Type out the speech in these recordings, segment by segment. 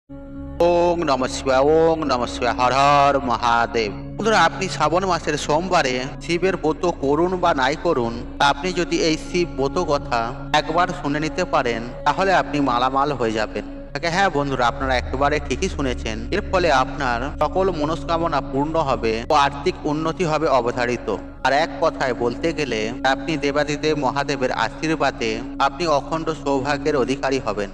ওং নমঃ শিবায়, ওং নমঃ শিবায়, হর হর মহাদেব। বন্ধুরা, আপনি শ্রাবণ মাসের সোমবারে শিবের ব্রত করুন বা নাই করুন, আপনি যদি এই শিব ব্রত কথা একবার শুনে নিতে পারেন তাহলে আপনি মালামাল হয়ে যাবেন। হ্যাঁ বন্ধুরা, আপনারা একেবারে ঠিকই শুনেছেন। এর ফলে আপনার সকল মনস্কামনা পূর্ণ হবে ও আর্থিক উন্নতি হবে অবধারিত। আর এক কথায় বলতে গেলে আপনি দেবাদিদেব মহাদেবের আশীর্বাদে আপনি অখণ্ড সৌভাগ্যের অধিকারী হবেন।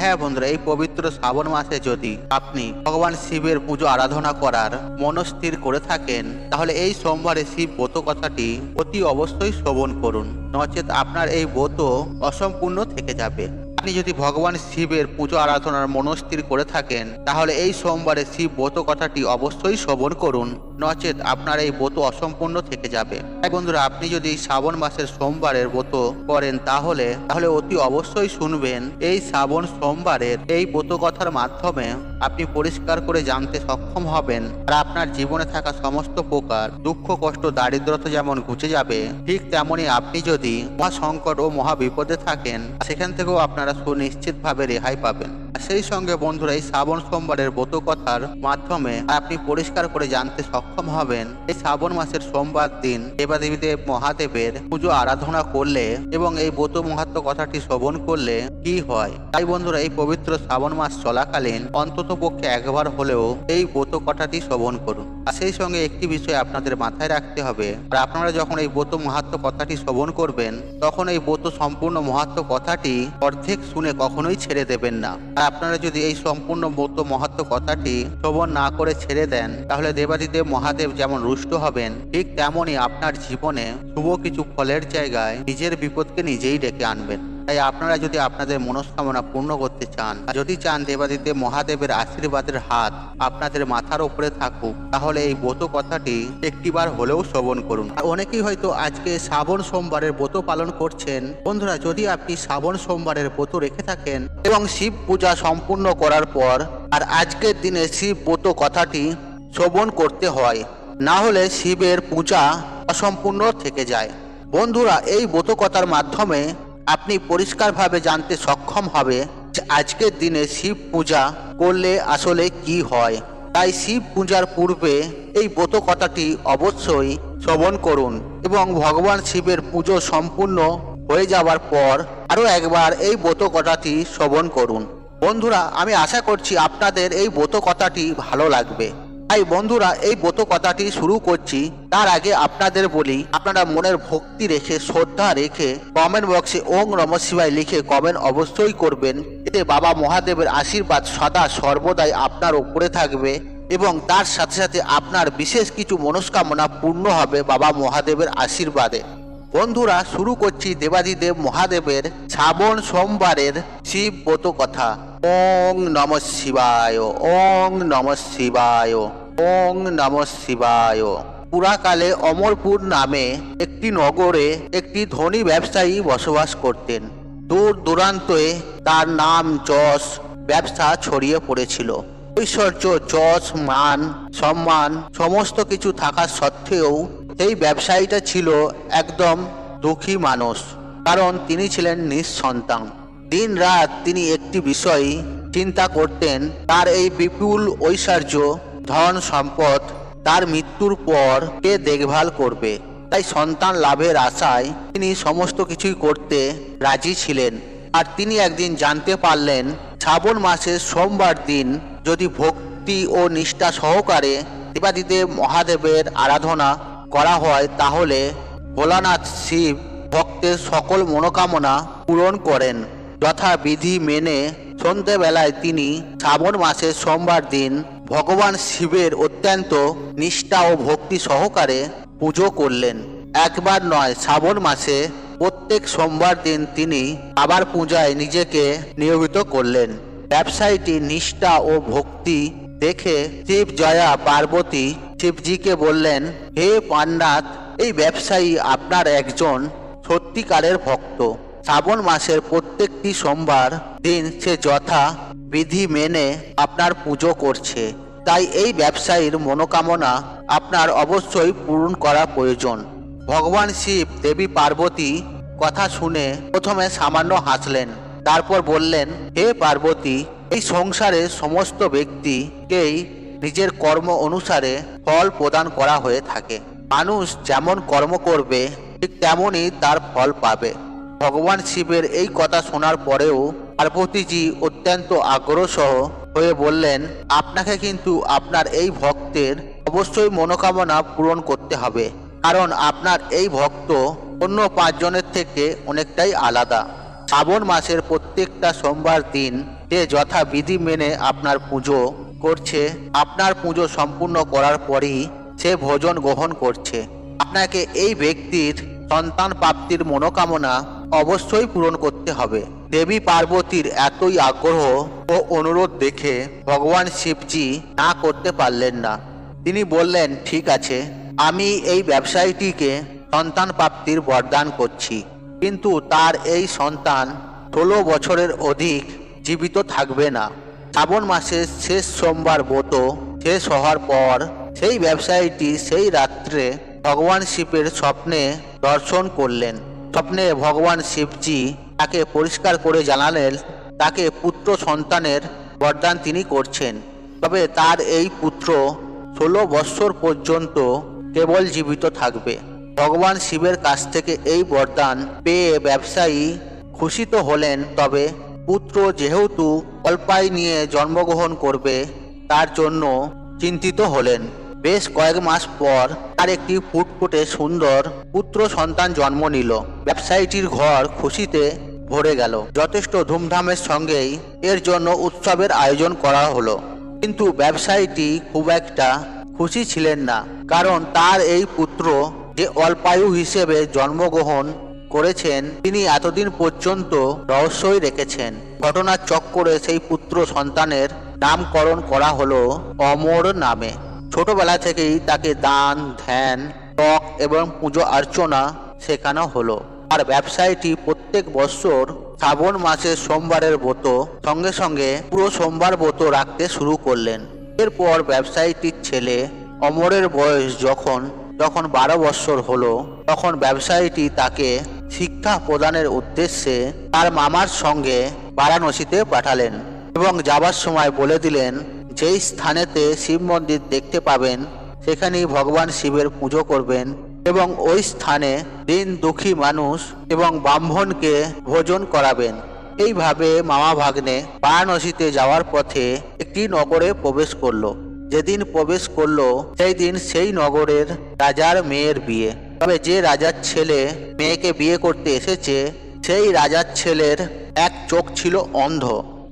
হ্যাঁ বন্ধুরা, এই পবিত্র শ্রাবণ মাসে যদি আপনি ভগবান শিবের পুজো আরাধনা করার মনস্থির করে থাকেন তাহলে এই সোমবারে শিব ব্রত কথাটি অতি অবশ্যই শ্রবণ করুন, নচেত আপনার এই ব্রত অসম্পূর্ণ থেকে যাবে। আপনি যদি ভগবান শিবের পুজো আরাধনার মনস্থির করে থাকেন তাহলে এই সোমবারে শিব ব্রত কথাটি অবশ্যই শ্রবণ করুন, নচেত আপনার এই ব্রত অসম্পূর্ণ থেকে যাবে। তাই বন্ধুরা, আপনি যদি শ্রাবণ মাসের সোমবারের ব্রত করেন তাহলে অতি অবশ্যই শুনবেন। এই শ্রাবণ সোমবারের এই ব্রত কথার মাধ্যমে আপনি পরিষ্কার করে জানতে সক্ষম হবেন আর আপনার জীবনে থাকা সমস্ত প্রকার দুঃখ কষ্ট দারিদ্রতা যেমন ঘুচে যাবে, ঠিক তেমনি আপনি যদি মহা সংকট ও মহা বিপদে থাকেন সেখান থেকেও আপনারা সুনিশ্চিতভাবে রেহাই পাবেন। সেই সঙ্গে বন্ধুরা, এই শ্রাবণ সোমবারের ব্রত কথার মাধ্যমে আপনি পরিষ্কার করে জানতে সক্ষম হবেন এই শ্রাবণ মাসের সোমবার দিন দেবাদেবীদেব মহাদেবের পুজো আরাধনা করলে এবং এই ব্রত মহাত্ম কথাটি শ্রবণ করলে কি হয়। তাই বন্ধুরা, এই পবিত্র শ্রাবণ মাস চলাকালীন অন্তত পক্ষে একবার হলেও এই ব্রত কথাটি শ্রবণ করুন। আর সেই সঙ্গে একটি বিষয় আপনাদের মাথায় রাখতে হবে, আর আপনারা যখন এই ব্রত মহাত্ম কথাটি শ্রবণ করবেন তখন এই ব্রত সম্পূর্ণ মহাত্ম কথাটি অর্ধেক শুনে কখনোই ছেড়ে দেবেন না। আর আপনারা যদি এই সম্পূর্ণ ব্রত মহাত্ম কথাটি শ্রবণ না করে ছেড়ে দেন তাহলে দেবাদিদেব মহাদেব যেমন রুষ্ট হবেন, ঠিক তেমনই আপনার জীবনে শুভ কিছু ফলের জায়গায় নিজের বিপদকে নিজেই ডেকে আনবেন। তাই আপনারা যদি আপনাদের মনস্কামনা পূর্ণ করতে চান, যদি চান দেবাদিদেব মহাদেবের আশীর্বাদের হাত আপনাদের মাথার উপরে থাকুক, তাহলে এই ব্রত কথাটি একটিবার হলেও শ্রবণ করুন। আর অনেকেই হয়তো আজকে শ্রাবণ সোমবারের ব্রত পালন করছেন। বন্ধুরা, যদি আপনি শ্রাবণ সোমবারের ব্রত রেখে থাকেন এবং শিব পূজা সম্পূর্ণ করার পর আর আজকের দিনে শিব ব্রত কথাটি শ্রবণ করতে হয়, না হলে শিবের পূজা অসম্পূর্ণ থেকে যায়। বন্ধুরা, এই ব্রত কথার মাধ্যমে আপনি পরিষ্কারভাবে জানতে সক্ষম হবে যে আজকের দিনে শিব পূজা করলে আসলে কি হয়। তাই শিব পূজার পূর্বে এই ব্রত কথাটি অবশ্যই শ্রবণ করুন এবং ভগবান শিবের পুজো সম্পূর্ণ হয়ে যাওয়ার পর আরও একবার এই ব্রত কথাটি শ্রবণ করুন। বন্ধুরা, আমি আশা করছি আপনাদের এই ব্রত কথাটি ভালো লাগবে। তাই বন্ধুরা, এই ব্রত কথাটি শুরু করছি। তার আগে আপনাদের বলি, আপনারা মনের ভক্তি রেখে শ্রদ্ধা রেখে কমেন্ট বক্সে ওং নমঃ শিবায় লিখে কমেন্ট অবশ্যই করবেন। এতে বাবা মহাদেবের আশীর্বাদ সদা সর্বদাই আপনার উপরে থাকবে এবং তার সাথে সাথে আপনার বিশেষ কিছু মনস্কামনা পূর্ণ হবে বাবা মহাদেবের আশীর্বাদে। বন্ধুরা, শুরু করছি দেবাদিদেব মহাদেবের শ্রাবণ সোমবারের শিব ব্রত কথা। ওং নমঃ শিবায়, ওং নমঃ শিবায়, ওং নমঃ শিবায়। পুরাকালে অমরপুর নামে একটি নগরে একটি ধনী ব্যবসায়ী বসবাস করতেন। দূর দূরান্তে তার নাম যশ ব্যবসা ছড়িয়ে পড়েছিল। ঐশ্বর্য, যশ, মান, সম্মান সমস্ত কিছু থাকা সত্ত্বেও এই ব্যবসায়ীটা ছিল একদম দুঃখী মানুষ, কারণ তিনি ছিলেন নিঃসন্তান। দিন রাত তিনি একটি বিষয় চিন্তা করতেন, তার এই বিপুল ঐশ্বর্য, ধন সম্পদ তার মৃত্যুর পর কে দেখভাল করবে। তাই সন্তান লাভের আশায় তিনি সমস্ত কিছুই করতে রাজি ছিলেন। আর তিনি একদিন জানতে পারলেন শ্রাবণ মাসের সোমবার দিন যদি ভক্তি ও নিষ্ঠা সহকারে দেবাদিদেব মহাদেবের আরাধনা করা হয় তাহলে ভোলানাথ শিব ভক্তের সকল মনোকামনা পূরণ করেন। যথাবিধি মেনে সন্ধ্যেবেলায় তিনি শ্রাবণ মাসের সোমবার দিন ভগবান শিবের অত্যন্ত নিষ্ঠা ও ভক্তি সহকারে পুজো করলেন। একবার নয়, শ্রাবণ মাসে প্রত্যেক সোমবার দিন তিনি আবার পূজায় নিজেকে নিয়োজিত করলেন। ব্যবসায়ীটি নিষ্ঠা ও ভক্তি দেখে শিব জয়া পার্বতী শিবজিকে বললেন, হে পান্নাথ, এই ব্যবসায়ী আপনার একজন সত্যিকারের ভক্ত। শ্রাবণ মাসের প্রত্যেকটি সোমবার দিন সে যথা বিধি মেনে আপনার পুজো করছে। তাই এই ব্যবসায়ীর মনোকামনা আপনার অবশ্যই পূরণ করা প্রয়োজন। ভগবান শিব দেবী পার্বতী কথা শুনে প্রথমে সামান্য হাসলেন, তারপর বললেন, হে পার্বতী, এই সংসারে সমস্ত ব্যক্তিকেই নিজের কর্ম অনুসারে ফল প্রদান করা হয়ে থাকে। মানুষ যেমন কর্ম করবে ঠিক তেমনই তার ফল পাবে। ভগবান শিবের এই কথা শোনার পরেও পার্বতীজি অত্যন্ত আগ্রহসহ হয়ে বললেন, আপনাকে কিন্তু আপনার এই ভক্তের অবশ্যই মনোকামনা পূরণ করতে হবে, কারণ আপনার এই ভক্ত অন্য 5 জনের থেকে অনেকটাই আলাদা। শ্রাবণ মাসের প্রত্যেকটা সোমবার দিন যে যথাবিধি মেনে আপনার পুজো করছে, আপনার পুজো সম্পূর্ণ করার পরই সে ভোজন গ্রহণ করছে। আপনাকে এই ব্যক্তির সন্তান প্রাপ্তির মনোকামনা অবশ্যই পূরণ করতে হবে। দেবী পার্বতীর এতই আগ্রহ ও অনুরোধ দেখে ভগবান শিবজি না করতে পারলেন না। তিনি বললেন, ঠিক আছে, আমি এই ব্যবসায়ীটিকে সন্তান প্রাপ্তির বরদান করছি, কিন্তু তার এই সন্তান 16 বছরের অধিক জীবিত থাকবে না। শ্রাবণ মাসের শেষ সোমবার ব্রত শেষ হওয়ার পর সেই ব্যবসায়ীটি সেই রাত্রে ভগবান শিবের স্বপ্নে দর্শন করলেন। স্বপ্নে ভগবান শিবজি তাকে পরিষ্কার করে জানালেন তাকে পুত্র সন্তানের বরদান তিনি করছেন, তবে তার এই পুত্র 16 বৎসর পর্যন্ত কেবল জীবিত থাকবে। ভগবান শিবের কাছ থেকে এই বরদান পেয়ে ব্যবসায়ী খুশি তো হলেন, তবে পুত্র যেহেতু অল্পায় নিয়ে জন্মগ্রহণ করবে তার জন্য চিন্তিত হলেন। বেশ কয়েক মাস পর তার একটি ফুটফুটে সুন্দর পুত্র সন্তান জন্ম নিল। ব্যবসায়ীটির ঘর খুশিতে ভরে গেল। যথেষ্ট ধুমধামের সঙ্গেই এর জন্য উৎসবের আয়োজন করা হলো, কিন্তু ব্যবসায়ীটি খুব একটা খুশি ছিলেন না, কারণ তার এই পুত্র যে অল্পায়ু হিসেবে জন্মগ্রহণ করেছেন তিনি এতদিন পর্যন্ত রহস্যই রেখেছেন। ঘটনার চক্করে সেই পুত্র সন্তানের নামকরণ করা হলো অমর নামে। ছোটবেলা থেকেই তাকে দান ধ্যান তপ এবং পুজো অর্চনা শেখানো হলো। আর ব্যবসায়ীটি প্রত্যেক বছর শ্রাবণ মাসের সোমবারের ব্রত সঙ্গে সঙ্গে পুরো সোমবার ব্রত রাখতে শুরু করলেন। এরপর ব্যবসায়ীটির ছেলে অমরের বয়স যখন 12 বৎসর হলো, তখন ব্যবসায়ীটি তাকে শিক্ষা প্রদানের উদ্দেশ্যে তার মামার সঙ্গে বারাণসীতে পাঠালেন এবং যাবার সময় বলে দিলেন, যেই স্থানেতে শিব মন্দির দেখতে পাবেন সেখানেই ভগবান শিবের পুজো করবেন এবং ওই স্থানে দিন দুঃখী মানুষ এবং ব্রাহ্মণকে ভোজন করাবেন। এইভাবে মামা ভাগ্নে বারাণসীতে যাওয়ার পথে একটি নগরে প্রবেশ করলো। যেদিন প্রবেশ করলো সেই দিন সেই নগরের রাজার মেয়ের বিয়ে। তবে যে রাজার ছেলে মেয়েকে বিয়ে করতে এসেছে সেই রাজার ছেলের এক চোখ ছিল অন্ধ,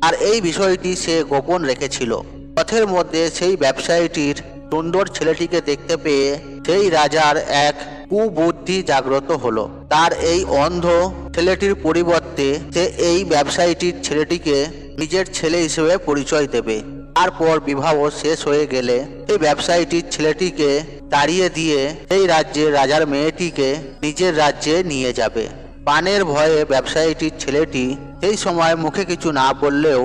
আর এই বিষয়টি সে গোপন রেখেছিল। পথের মধ্যে সেই ব্যবসায়ীটির সুন্দর ছেলেটিকে দেখতে পেয়ে সেই রাজার এক কুবুদ্ধি জাগ্রত হলো। তার এই অন্ধ ছেলেটির পরিবর্তে সে এই ব্যবসায়ীটির ছেলেটিকে নিজের ছেলে হিসেবে পরিচয় দেবে। তারপর বিবাহ শেষ হয়ে গেলে এই ব্যবসায়ীটির ছেলেটিকে তাড়িয়ে দিয়ে সেই রাজ্যের রাজার মেয়েটিকে নিজের রাজ্যে নিয়ে যাবে। প্রাণের ভয়ে ব্যবসায়ীটির ছেলেটি সেই সময় মুখে কিছু না বললেও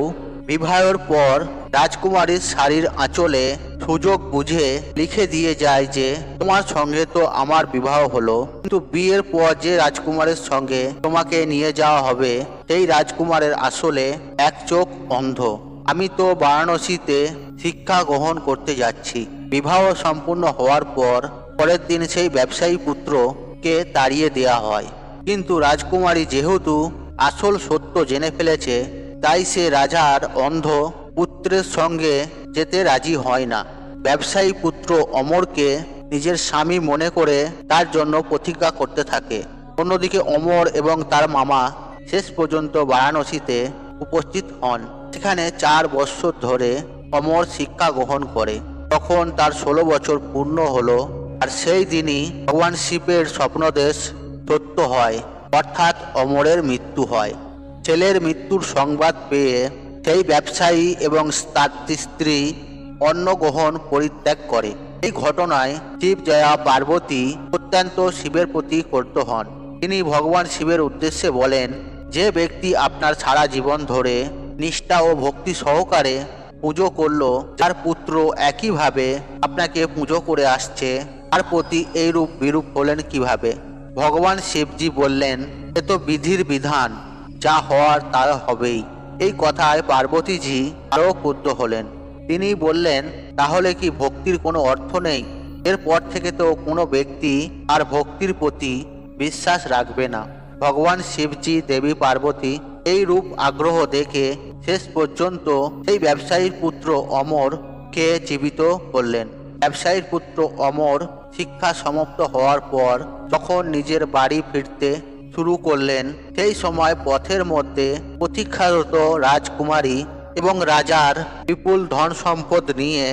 বিবাহের পর রাজকুমারীর শাড়ির আঁচলে সুযোগ বুঝে লিখে দিয়ে যায় যে তোমার সঙ্গে তো আমার বিবাহ হলো, কিন্তু বিয়ের পর যে রাজকুমারের সঙ্গে তোমাকে নিয়ে যাওয়া হবে সেই রাজকুমারের আসলে এক চোখ অন্ধ। আমি তো বারাণসীতে শিক্ষা গ্রহণ করতে যাচ্ছি। বিবাহ সম্পূর্ণ হওয়ার পর পরের দিন সেই ব্যবসায়ী পুত্রকে তাড়িয়ে দেয়া হয়, কিন্তু রাজকুমারী যেহেতু আসল সত্য জেনে ফেলেছে তাই সে রাজার অন্ধ পুত্রের সঙ্গে যেতে রাজি হয় না। ব্যবসায়ী পুত্র অমরকে নিজের স্বামী মনে করে তার জন্য প্রতিজ্ঞা করতে থাকে। অন্যদিকে অমর এবং তার মামা শেষ পর্যন্ত বারাণসীতে উপস্থিত হন। সেখানে 4 বৎসর ধরে অমর শিক্ষা গ্রহণ করে। তখন তার 16 বছর পূর্ণ হলো, আর সেই দিনই ভগবান শিবের স্বপ্নদেশ সত্য হয়, অর্থাৎ অমরের মৃত্যু হয়। ছেলের মৃত্যুর সংবাদ পেয়ে সেই ব্যবসায়ী এবং তার স্ত্রী অন্ন গ্রহণ পরিত্যাগ করে। এই ঘটনায় শিব জয়া পার্বতী অত্যন্ত শিবের প্রতি ক্রুদ্ধ হন। তিনি ভগবান শিবের উদ্দেশ্যে বলেন, যে ব্যক্তি আপনার সারা জীবন ধরে নিষ্ঠা ও ভক্তি সহকারে পুজো করলো, যার পুত্র একইভাবে আপনাকে পুজো করে আসছে, তার প্রতি এইরূপ বিরূপ হলেন কিভাবে? ভগবান শিবজি বললেন, এ তো বিধির বিধান, যা হওয়ার তা হবেই। এই কথায় পার্বতীজি আরও ক্রুদ্ধ হলেন। তিনি বললেন, তাহলে কি ভক্তির কোনো অর্থ নেই? এরপর থেকে তো কোনো ব্যক্তি আর ভক্তির প্রতি বিশ্বাস রাখবে না। ভগবান শিবজি দেবী পার্বতী এই রূপ আগ্রহ দেখে শেষ পর্যন্ত সেই ব্যবসায়ীর পুত্র অমরকে জীবিত করলেন। ব্যবসায়ীর পুত্র অমর শিক্ষা সমাপ্ত হওয়ার পর যখন নিজের বাড়ি ফিরতে শুরু করলেন, সেই সময় পথের মধ্যে প্রতীক্ষারত রাজকুমারী এবং রাজার বিপুল ধন সম্পদ নিয়ে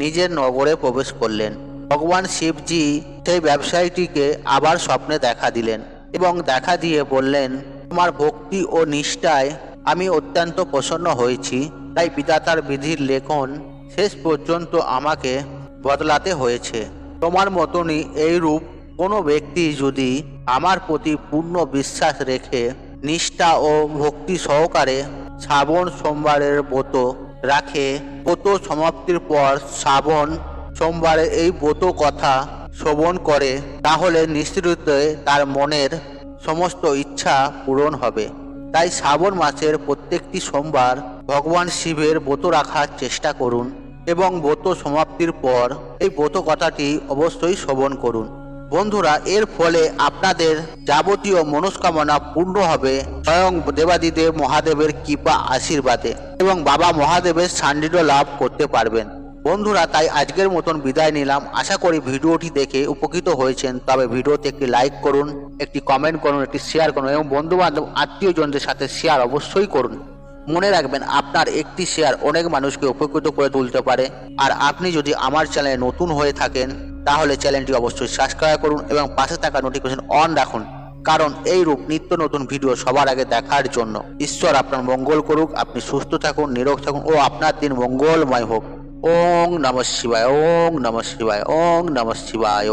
নিজের নগরে প্রবেশ করলেন। ভগবান শিবজি সেই ব্যবসায়ীটিকে আবার স্বপ্নে দেখা দিলেন এবং দেখা দিয়ে বললেন, তোমার ভক্তি ও নিষ্ঠায় আমি অত্যন্ত প্রসন্ন হয়েছি, তাই বিধাতার বিধির লেখন শেষ পর্যন্ত আমাকে বদলাতে হয়েছে। তোমার মতনই এইরূপ কোনো ব্যক্তি যদি আমার প্রতি পূর্ণ বিশ্বাস রেখে নিষ্ঠা ও ভক্তি সহকারে শ্রাবণ সোমবারের ব্রত রাখে, ব্রত সমাপ্তির পর শ্রাবণ সোমবারে এই ব্রত কথা শ্রবণ করে, তাহলে নিশ্চিতই তার মনের সমস্ত ইচ্ছা পূরণ হবে। তাই শ্রাবণ মাসের প্রত্যেকটি সোমবার ভগবান শিবের ব্রত রাখার চেষ্টা করুন এবং ব্রত সমাপ্তির পর এই ব্রত কথাটি অবশ্যই শ্রবণ করুন। বন্ধুরা, এর ফলে আপনাদের যাবতীয় মনস্কামনা পূর্ণ হবে স্বয়ং দেবাদিদেব মহাদেবের কৃপা আশীর্বাদে এবং বাবা মহাদেবের সান্নিধ্য লাভ করতে পারবেন। বন্ধুরা, তাই আজকের মতন বিদায় নিলাম। আশা করি ভিডিওটি দেখে উপকৃত হয়েছেন। তবে ভিডিওতে একটি লাইক করুন, একটি কমেন্ট করুন, একটি শেয়ার করুন এবং বন্ধু বান্ধব আত্মীয়জনদের সাথে শেয়ার অবশ্যই করুন। মনে রাখবেন, আপনার একটি শেয়ার অনেক মানুষকে উপকৃত করে তুলতে পারে। আর আপনি যদি আমার চ্যানেলে নতুন হয়ে থাকেন তাহলে চ্যানেলটি অবশ্যই সাবস্ক্রাইব করুন এবং পাশে থাকা নোটিফিকেশন অন রাখুন, কারণ এই রূপ নিত্য নতুন ভিডিও সবার আগে দেখার জন্য। ঈশ্বর আপনার মঙ্গল করুক, আপনি সুস্থ থাকুন, নিরোগ থাকুন ও আপনার দিন মঙ্গলময় হোক। ওং নমঃ শিবায়, ওং নমঃ শিবায়, ওং নমঃ শিবায়।